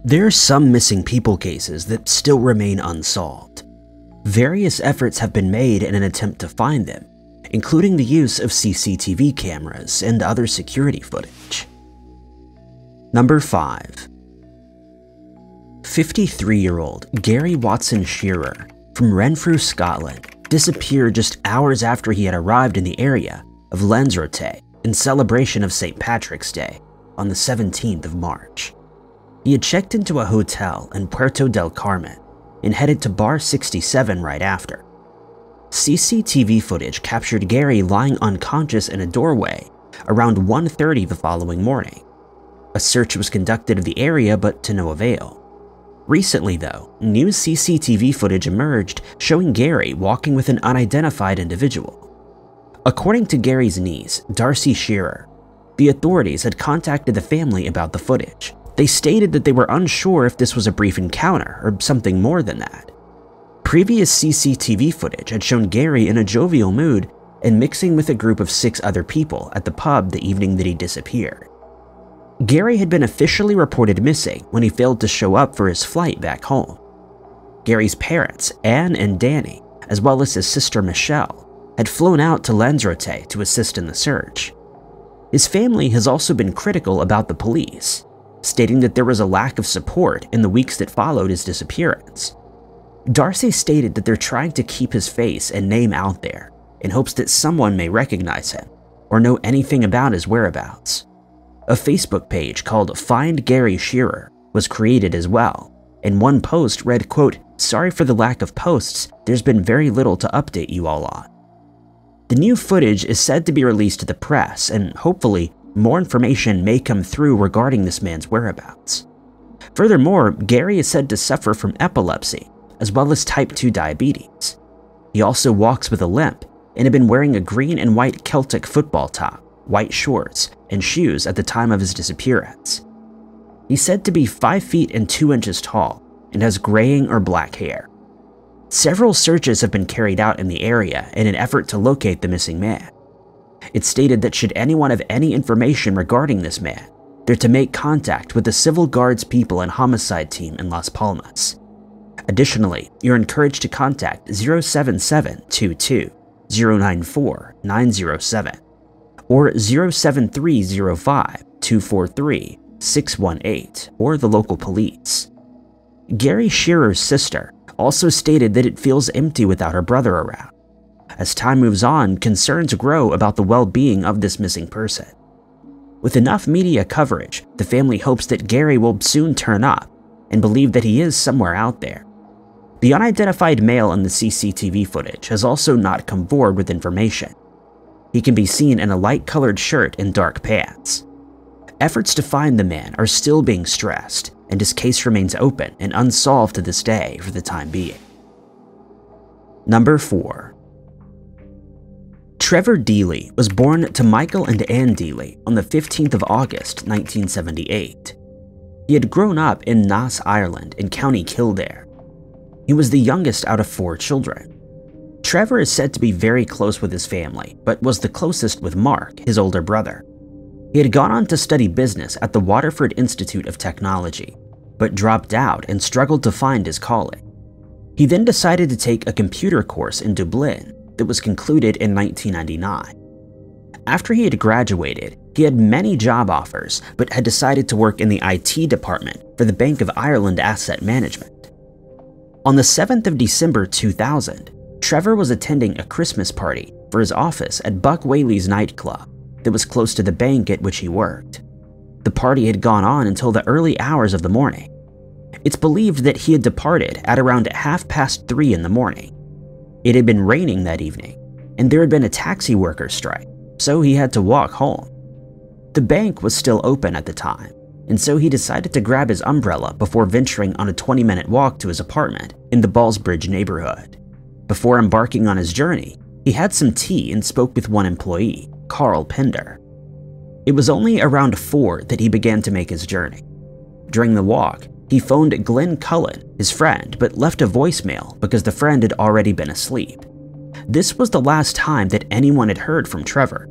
There are some missing people cases that still remain unsolved. Various efforts have been made in an attempt to find them, including the use of CCTV cameras and other security footage. Number 5. 53-year-old Gary Watson Shearer from Renfrew, Scotland, disappeared just hours after he had arrived in the area of Lanzarote in celebration of St. Patrick's Day on the 17th of March. He had checked into a hotel in Puerto del Carmen and headed to Bar 67 right after. CCTV footage captured Gary lying unconscious in a doorway around 1:30 the following morning. A search was conducted of the area, but to no avail. Recently, though, new CCTV footage emerged showing Gary walking with an unidentified individual. According to Gary's niece, Darcy Shearer, the authorities had contacted the family about the footage. They stated that they were unsure if this was a brief encounter or something more than that. Previous CCTV footage had shown Gary in a jovial mood and mixing with a group of 6 other people at the pub the evening that he disappeared. Gary had been officially reported missing when he failed to show up for his flight back home. Gary's parents, Anne and Danny, as well as his sister Michelle, had flown out to Lanzarote to assist in the search. His family has also been critical about the police, stating that there was a lack of support in the weeks that followed his disappearance. Darcy stated that they're trying to keep his face and name out there in hopes that someone may recognize him or know anything about his whereabouts. A Facebook page called Find Gary Shearer was created as well, and one post read, quote, "Sorry for the lack of posts, there's been very little to update you all on." The new footage is said to be released to the press, and hopefully more information may come through regarding this man's whereabouts. Furthermore, Gary is said to suffer from epilepsy, as well as type 2 diabetes. He also walks with a limp and had been wearing a green and white Celtic football top, white shorts, and shoes at the time of his disappearance. He's said to be 5 feet and 2 inches tall and has graying or black hair. Several searches have been carried out in the area in an effort to locate the missing man. It's stated that should anyone have any information regarding this man, they're to make contact with the Civil Guards People and Homicide Team in Las Palmas. Additionally, you're encouraged to contact 07722 094 907 or 07305 243 618 or the local police. Gary Shearer's sister also stated that it feels empty without her brother around. As time moves on, concerns grow about the well-being of this missing person. With enough media coverage, the family hopes that Gary will soon turn up and believe that he is somewhere out there. The unidentified male in the CCTV footage has also not come forward with information. He can be seen in a light-colored shirt and dark pants. Efforts to find the man are still being stressed, and his case remains open and unsolved to this day for the time being. Number 4. Trevor Dey was born to Michael and Anne Dey on the 15th of August, 1978. He had grown up in Naas, Ireland in County Kildare. He was the youngest out of 4 children. Trevor is said to be very close with his family, but was the closest with Mark, his older brother. He had gone on to study business at the Waterford Institute of Technology, but dropped out and struggled to find his calling. He then decided to take a computer course in Dublin that was concluded in 1999. After he had graduated, he had many job offers, but had decided to work in the IT department for the Bank of Ireland Asset Management. On the 7th of December 2000, Trevor was attending a Christmas party for his office at Buck Whaley's nightclub that was close to the bank at which he worked. The party had gone on until the early hours of the morning. It's believed that he had departed at around 3:30 in the morning. It had been raining that evening, and there had been a taxi workers' strike, so he had to walk home. The bank was still open at the time, and so he decided to grab his umbrella before venturing on a 20-minute walk to his apartment in the Ballsbridge neighborhood. Before embarking on his journey, he had some tea and spoke with one employee, Carl Pender. It was only around 4 that he began to make his journey. During the walk, he phoned Glenn Cullen, his friend, but left a voicemail because the friend had already been asleep. This was the last time that anyone had heard from Trevor.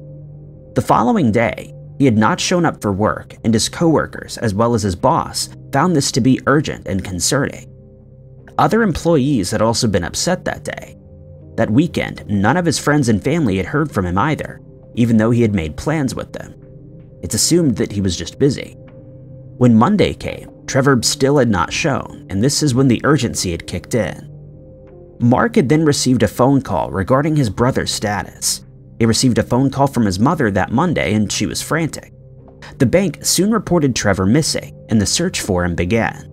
The following day, He had not shown up for work, and his coworkers, as well as his boss, found this to be urgent and concerning. Other employees had also been upset that day. That weekend, none of his friends and family had heard from him either, even though he had made plans with them. It's assumed that he was just busy. When Monday came, Trevor still had not shown, and this is when the urgency had kicked in. Mark had then received a phone call regarding his brother's status. He received a phone call from his mother that Monday, and she was frantic. The bank soon reported Trevor missing, and the search for him began.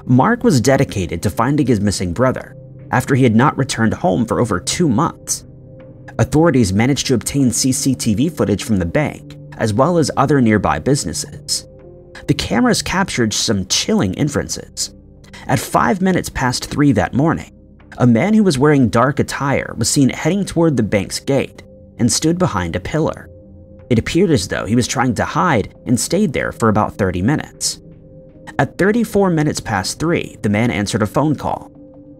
Mark was dedicated to finding his missing brother after he had not returned home for over 2 months. Authorities managed to obtain CCTV footage from the bank, as well as other nearby businesses. The cameras captured some chilling inferences. At 5 minutes past 3 that morning, a man who was wearing dark attire was seen heading toward the bank's gate and stood behind a pillar. It appeared as though he was trying to hide and stayed there for about 30 minutes. At 34 minutes past 3, the man answered a phone call.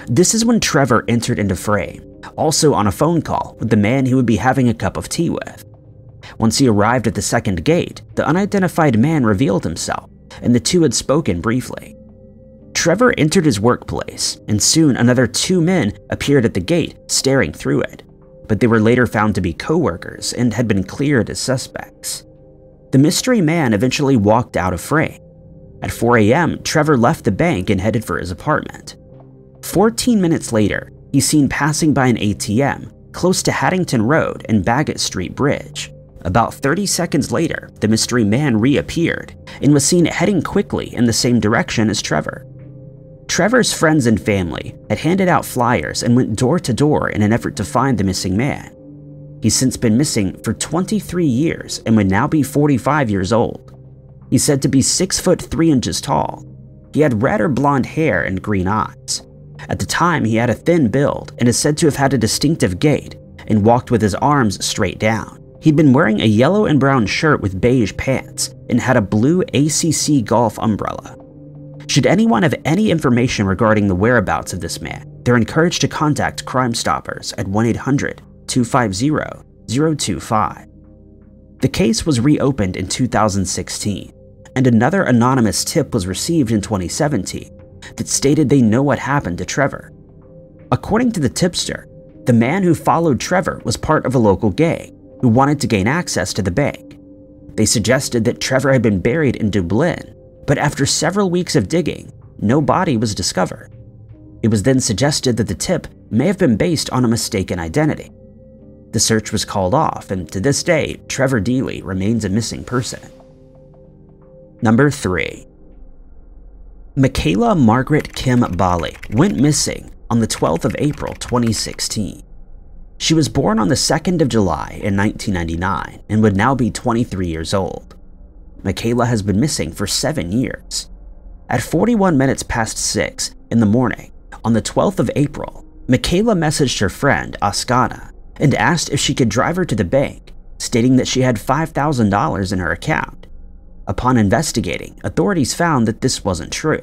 This is when Trevor entered into frame, also on a phone call with the man he would be having a cup of tea with. Once he arrived at the second gate, the unidentified man revealed himself, and the two had spoken briefly. Trevor entered his workplace, and soon another 2 men appeared at the gate, staring through it, but they were later found to be co-workers and had been cleared as suspects. The mystery man eventually walked out of frame. At 4 a.m., Trevor left the bank and headed for his apartment. 14 minutes later, he's seen passing by an ATM close to Haddington Road and Bagot Street Bridge. About 30 seconds later, the mystery man reappeared and was seen heading quickly in the same direction as Trevor. Trevor's friends and family had handed out flyers and went door to door in an effort to find the missing man. He's since been missing for 23 years and would now be 45 years old. He's said to be 6 foot 3 inches tall. He had red or blonde hair and green eyes. At the time, he had a thin build and is said to have had a distinctive gait and walked with his arms straight down. He'd been wearing a yellow and brown shirt with beige pants and had a blue ACC golf umbrella. Should anyone have any information regarding the whereabouts of this man, they're encouraged to contact Crime Stoppers at 1-800-250-025. The case was reopened in 2016, and another anonymous tip was received in 2017 that stated they know what happened to Trevor. According to the tipster, the man who followed Trevor was part of a local gang who wanted to gain access to the bank. They suggested that Trevor had been buried in Dublin, but after several weeks of digging, no body was discovered. It was then suggested that the tip may have been based on a mistaken identity. The search was called off, and to this day, Trevor Dey remains a missing person. Number 3. Michaela Margaret Kim went missing on the 12th of April 2016. She was born on the 2nd of July in 1999 and would now be 23 years old. Michaela has been missing for 7 years. At 41 minutes past 6 in the morning, on the 12th of April, Michaela messaged her friend, Askana, and asked if she could drive her to the bank, stating that she had $5,000 in her account. Upon investigating, authorities found that this wasn't true.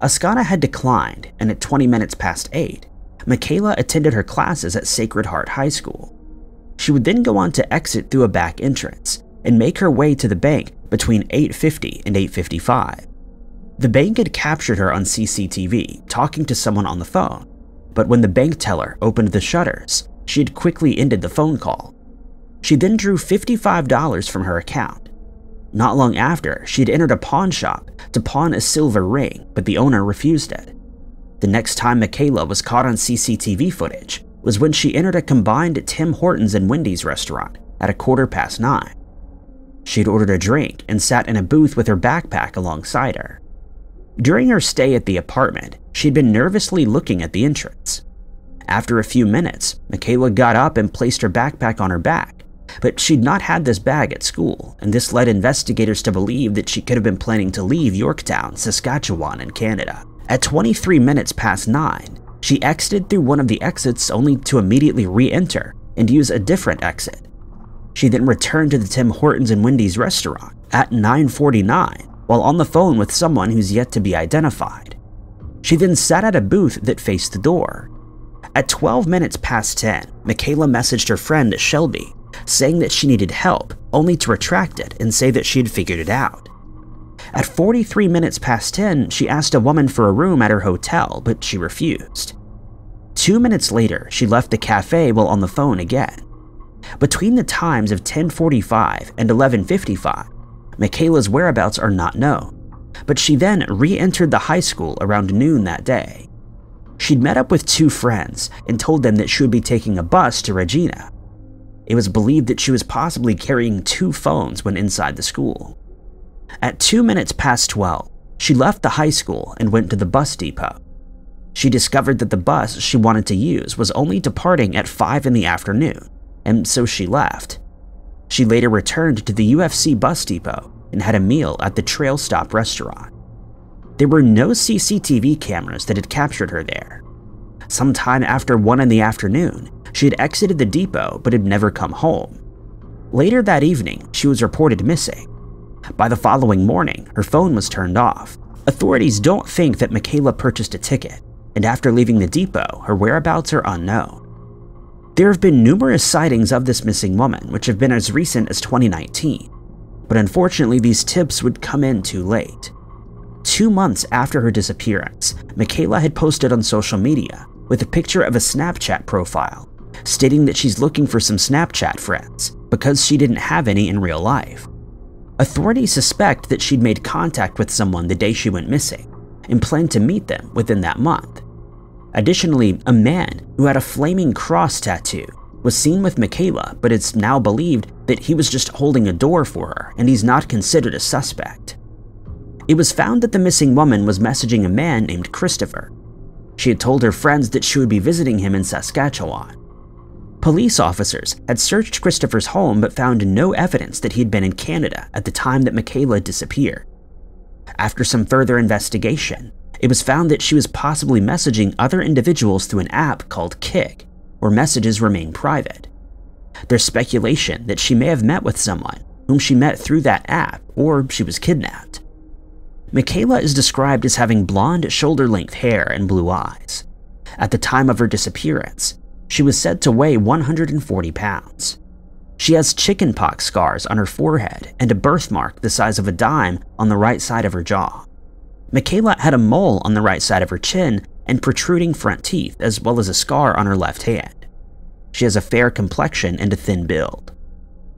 Askana had declined, and at 20 minutes past 8, Michaela attended her classes at Sacred Heart High School. She would then go on to exit through a back entrance and make her way to the bank between 8:50 and 8:55. The bank had captured her on CCTV talking to someone on the phone, but when the bank teller opened the shutters, she had quickly ended the phone call. She then drew $55 from her account. Not long after, she had entered a pawn shop to pawn a silver ring, but the owner refused it. The next time Michaela was caught on CCTV footage was when she entered a combined Tim Hortons and Wendy's restaurant at 9:15. She'd ordered a drink and sat in a booth with her backpack alongside her. During her stay at the apartment, she'd been nervously looking at the entrance. After a few minutes, Michaela got up and placed her backpack on her back, but she'd not had this bag at school, and this led investigators to believe that she could have been planning to leave Yorktown, Saskatchewan in Canada. At 23 minutes past 9, she exited through one of the exits only to immediately re-enter and use a different exit. She then returned to the Tim Hortons and Wendy's restaurant at 9:49 while on the phone with someone who's yet to be identified. She then sat at a booth that faced the door. At 12 minutes past 10, Michaela messaged her friend Shelby saying that she needed help only to retract it and say that she had figured it out. At 43 minutes past 10, she asked a woman for a room at her hotel, but she refused. 2 minutes later, she left the cafe while on the phone again. Between the times of 10:45 and 11:55, Michaela's whereabouts are not known, but she then re-entered the high school around noon that day. She'd met up with 2 friends and told them that she would be taking a bus to Regina. It was believed that she was possibly carrying 2 phones when inside the school. At 2 minutes past 12, she left the high school and went to the bus depot. She discovered that the bus she wanted to use was only departing at 5 in the afternoon, and so she left. She later returned to the UFC bus depot and had a meal at the Trail Stop restaurant. There were no CCTV cameras that had captured her there. Sometime after 1 in the afternoon, she had exited the depot but had never come home. Later that evening, she was reported missing. By the following morning, her phone was turned off. Authorities don't think that Michaela purchased a ticket, and after leaving the depot, her whereabouts are unknown. There have been numerous sightings of this missing woman, which have been as recent as 2019, but unfortunately these tips would come in too late. 2 months after her disappearance, Michaela had posted on social media with a picture of a Snapchat profile, stating that she's looking for some Snapchat friends because she didn't have any in real life. Authorities suspect that she'd made contact with someone the day she went missing and planned to meet them within that month. Additionally, a man who had a flaming cross tattoo was seen with Michaela, but it's now believed that he was just holding a door for her and he's not considered a suspect. It was found that the missing woman was messaging a man named Christopher. She had told her friends that she would be visiting him in Saskatchewan. Police officers had searched Christopher's home but found no evidence that he had been in Canada at the time that Michaela disappeared. After some further investigation, it was found that she was possibly messaging other individuals through an app called Kik, where messages remain private. There's speculation that she may have met with someone whom she met through that app, or she was kidnapped. Michaela is described as having blonde, shoulder-length hair and blue eyes. At the time of her disappearance, she was said to weigh 140 pounds. She has chickenpox scars on her forehead and a birthmark the size of a dime on the right side of her jaw. Michaela had a mole on the right side of her chin and protruding front teeth, as well as a scar on her left hand. She has a fair complexion and a thin build.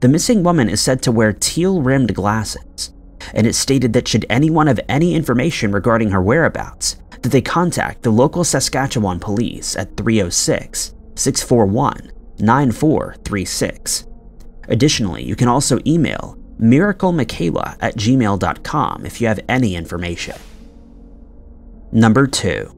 The missing woman is said to wear teal-rimmed glasses, and it's stated that should anyone have any information regarding her whereabouts, that they contact the local Saskatchewan police at 306-641-9436. Additionally, you can also email miraclemichaela@gmail.com if you have any information. Number 2.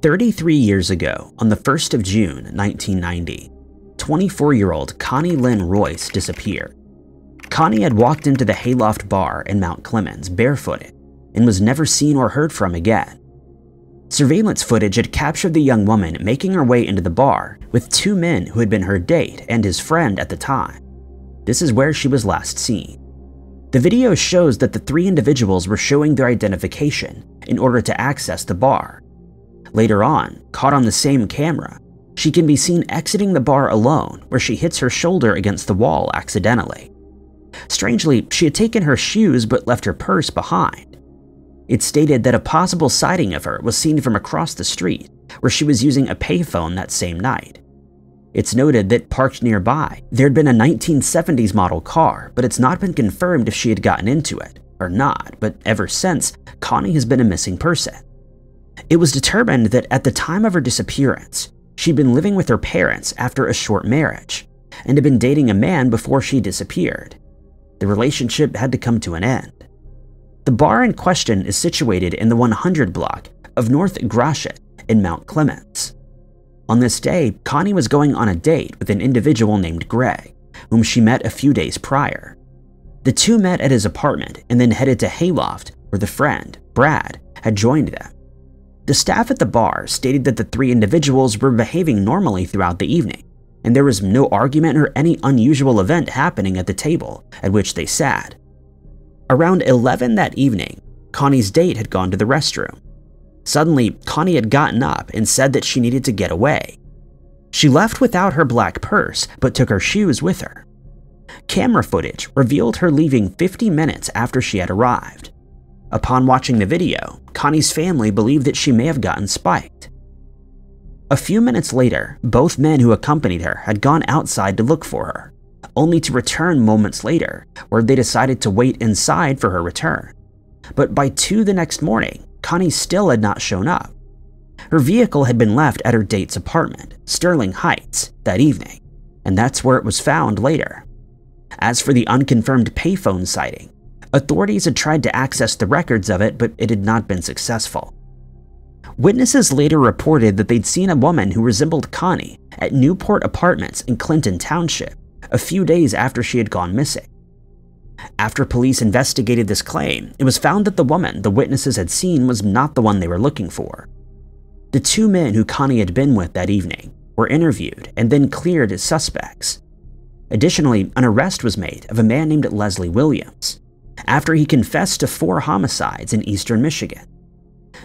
33 years ago, on the 1st of June 1990, 24-year-old Connie Linroy disappeared. Connie had walked into the Hayloft Bar in Mount Clemens barefooted and was never seen or heard from again. Surveillance footage had captured the young woman making her way into the bar with 2 men who had been her date and his friend at the time. This is where she was last seen. The video shows that the 3 individuals were showing their identification in order to access the bar. Later on, caught on the same camera, she can be seen exiting the bar alone, where she hits her shoulder against the wall accidentally. Strangely, she had taken her shoes but left her purse behind. It's stated that a possible sighting of her was seen from across the street, where she was using a payphone that same night. It's noted that parked nearby, there had been a 1970s model car, but it's not been confirmed if she had gotten into it or not, but ever since, Connie has been a missing person. It was determined that at the time of her disappearance, she'd been living with her parents after a short marriage, and had been dating a man before she disappeared. The relationship had to come to an end. The bar in question is situated in the 100 block of North Gratiot in Mount Clemens. On this day, Connie was going on a date with an individual named Greg, whom she met a few days prior. The 2 met at his apartment and then headed to Hayloft, where the friend, Brad, had joined them. The staff at the bar stated that the 3 individuals were behaving normally throughout the evening, and there was no argument or any unusual event happening at the table at which they sat. Around 11 that evening, Connie's date had gone to the restroom. Suddenly, Connie had gotten up and said that she needed to get away. She left without her black purse, but took her shoes with her. Camera footage revealed her leaving 50 minutes after she had arrived. Upon watching the video, Connie's family believed that she may have gotten spiked. A few minutes later, both men who accompanied her had gone outside to look for her, only to return moments later, where they decided to wait inside for her return. But by 2 the next morning, Connie still had not shown up. Her vehicle had been left at her date's apartment, Sterling Heights, that evening, and that's where it was found later. As for the unconfirmed payphone sighting, authorities had tried to access the records of it, but it had not been successful. Witnesses later reported that they'd seen a woman who resembled Connie at Newport Apartments in Clinton Township a few days after she had gone missing. After police investigated this claim, it was found that the woman the witnesses had seen was not the one they were looking for. The 2 men who Connie had been with that evening were interviewed and then cleared as suspects. Additionally, an arrest was made of a man named Leslie Williams after he confessed to 4 homicides in eastern Michigan.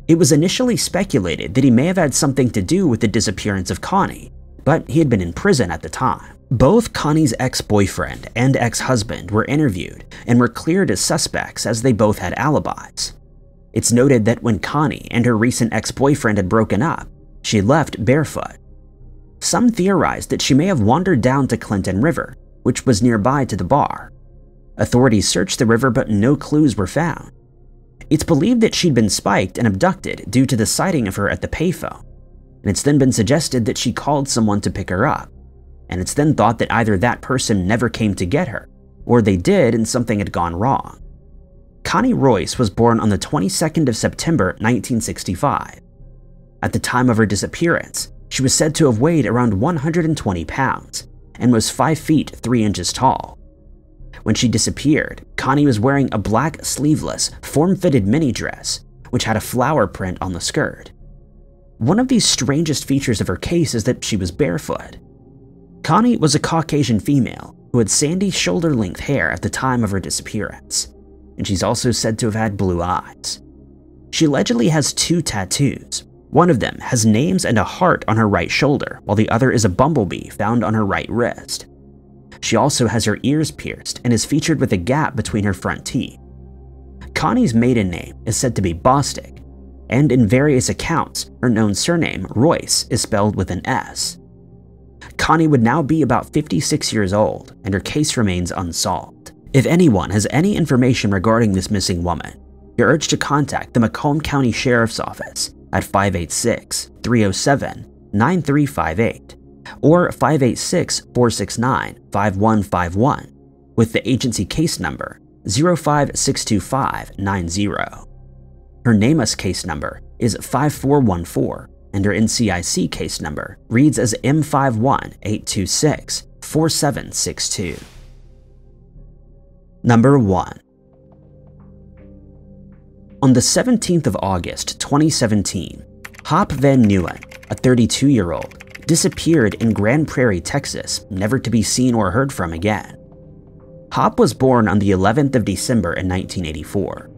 It was initially speculated that he may have had something to do with the disappearance of Connie, but he had been in prison at the time. Both Connie's ex-boyfriend and ex-husband were interviewed and were cleared as suspects as they both had alibis. It's noted that when Connie and her recent ex-boyfriend had broken up, she had left barefoot. Some theorized that she may have wandered down to Clinton River, which was nearby to the bar. Authorities searched the river, but no clues were found. It's believed that she'd been spiked and abducted due to the sighting of her at the payphone, and it's then been suggested that she called someone to pick her up, and it's then thought that either that person never came to get her, or they did and something had gone wrong. Connie Royce was born on the 22nd of September 1965. At the time of her disappearance, she was said to have weighed around 120 pounds and was 5 feet 3 inches tall. When she disappeared, Connie was wearing a black sleeveless, form-fitted mini dress, which had a flower print on the skirt. One of the strangest features of her case is that she was barefoot. Connie was a Caucasian female who had sandy shoulder-length hair at the time of her disappearance, and she's also said to have had blue eyes. She allegedly has 2 tattoos. One of them has names and a heart on her right shoulder, while the other is a bumblebee found on her right wrist. She also has her ears pierced and is featured with a gap between her front teeth. Connie's maiden name is said to be Bostic, and in various accounts, her known surname, Royce, is spelled with an S. Connie would now be about 56 years old, and her case remains unsolved. If anyone has any information regarding this missing woman, you're urged to contact the Macomb County Sheriff's Office at 586-307-9358 or 586-469-5151 with the agency case number 0562590. Her NamUs case number is 5414 and her NCIC case number reads as M518264762. Number 1. On the 17th of August 2017, Hop Van Nieuwen, a 32-year-old, disappeared in Grand Prairie, Texas, never to be seen or heard from again. Hop was born on the 11th of December in 1984.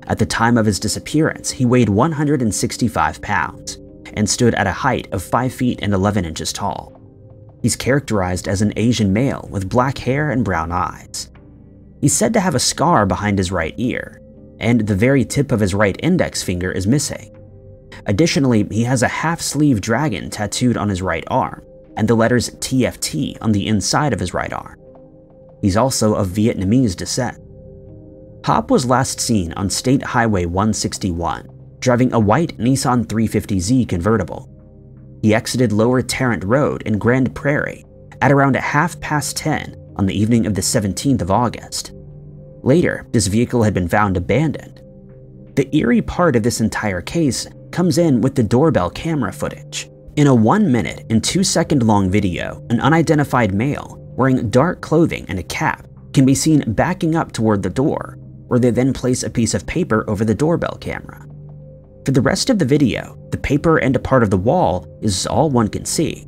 At the time of his disappearance, he weighed 165 pounds and stood at a height of 5 feet and 11 inches tall. He's characterized as an Asian male with black hair and brown eyes. He's said to have a scar behind his right ear, and the very tip of his right index finger is missing. Additionally, he has a half-sleeve dragon tattooed on his right arm, and the letters TFT on the inside of his right arm. He's also of Vietnamese descent. Hop was last seen on State Highway 161, driving a white Nissan 350Z convertible. He exited Lower Tarrant Road in Grand Prairie at around 10:30 on the evening of the 17th of August. Later, this vehicle had been found abandoned. The eerie part of this entire case comes in with the doorbell camera footage. In a 1-minute and 2-second long video, an unidentified male wearing dark clothing and a cap can be seen backing up toward the door, where they then place a piece of paper over the doorbell camera. For the rest of the video, the paper and a part of the wall is all one can see.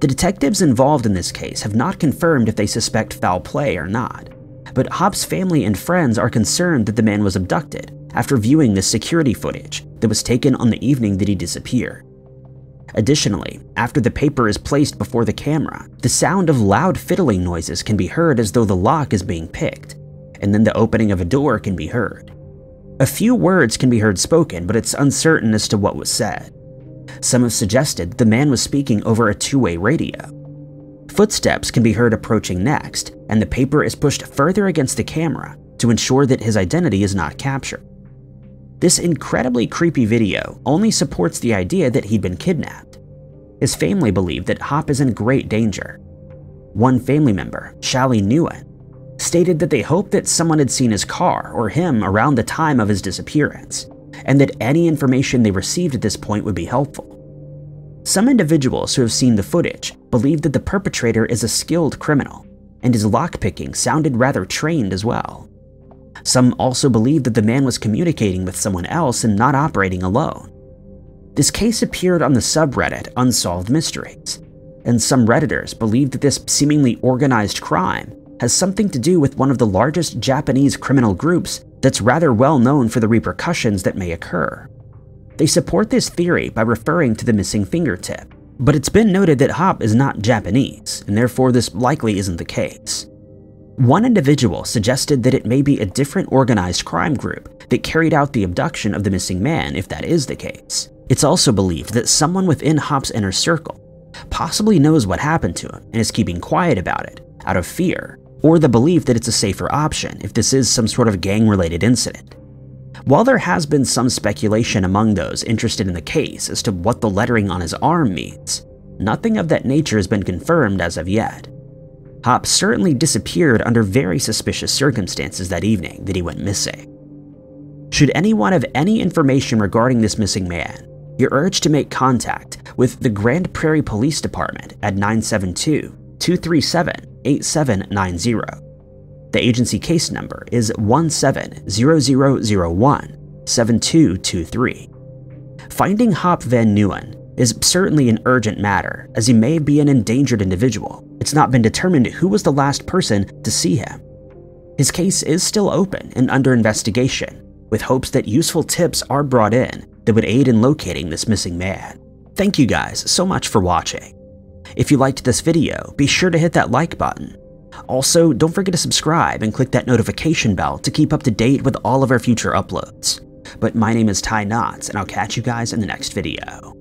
The detectives involved in this case have not confirmed if they suspect foul play or not, but Hop's family and friends are concerned that the man was abducted after viewing the security footage that was taken on the evening that he disappeared. Additionally, after the paper is placed before the camera, the sound of loud fiddling noises can be heard as though the lock is being picked, and then the opening of a door can be heard. A few words can be heard spoken, but it's uncertain as to what was said. Some have suggested the man was speaking over a two-way radio. Footsteps can be heard approaching next, and the paper is pushed further against the camera to ensure that his identity is not captured. This incredibly creepy video only supports the idea that he'd been kidnapped. His family believed that Hop is in great danger. One family member, Shally Nguyen, stated that they hoped that someone had seen his car or him around the time of his disappearance, and that any information they received at this point would be helpful. Some individuals who have seen the footage believe that the perpetrator is a skilled criminal, and his lockpicking sounded rather trained as well. Some also believe that the man was communicating with someone else and not operating alone. This case appeared on the subreddit Unsolved Mysteries, and some Redditors believe that this seemingly organized crime has something to do with one of the largest Japanese criminal groups that's rather well known for the repercussions that may occur. They support this theory by referring to the missing fingertip, but it's been noted that Hop is not Japanese, and therefore this likely isn't the case. One individual suggested that it may be a different organized crime group that carried out the abduction of the missing man if that is the case. It's also believed that someone within Hop's inner circle possibly knows what happened to him and is keeping quiet about it out of fear, or the belief that it's a safer option if this is some sort of gang-related incident. While there has been some speculation among those interested in the case as to what the lettering on his arm means, nothing of that nature has been confirmed as of yet. Hop certainly disappeared under very suspicious circumstances that evening that he went missing. Should anyone have any information regarding this missing man, you're urged to make contact with the Grand Prairie Police Department at 972-237-8790. The agency case number is 170001-7223. Finding Hop Van Nguyen is certainly an urgent matter, as he may be an endangered individual. It's not been determined who was the last person to see him. His case is still open and under investigation, with hopes that useful tips are brought in that would aid in locating this missing man. Thank you guys so much for watching. If you liked this video, be sure to hit that like button. Also, don't forget to subscribe and click that notification bell to keep up to date with all of our future uploads. But my name is Ty Knotts, and I'll catch you guys in the next video.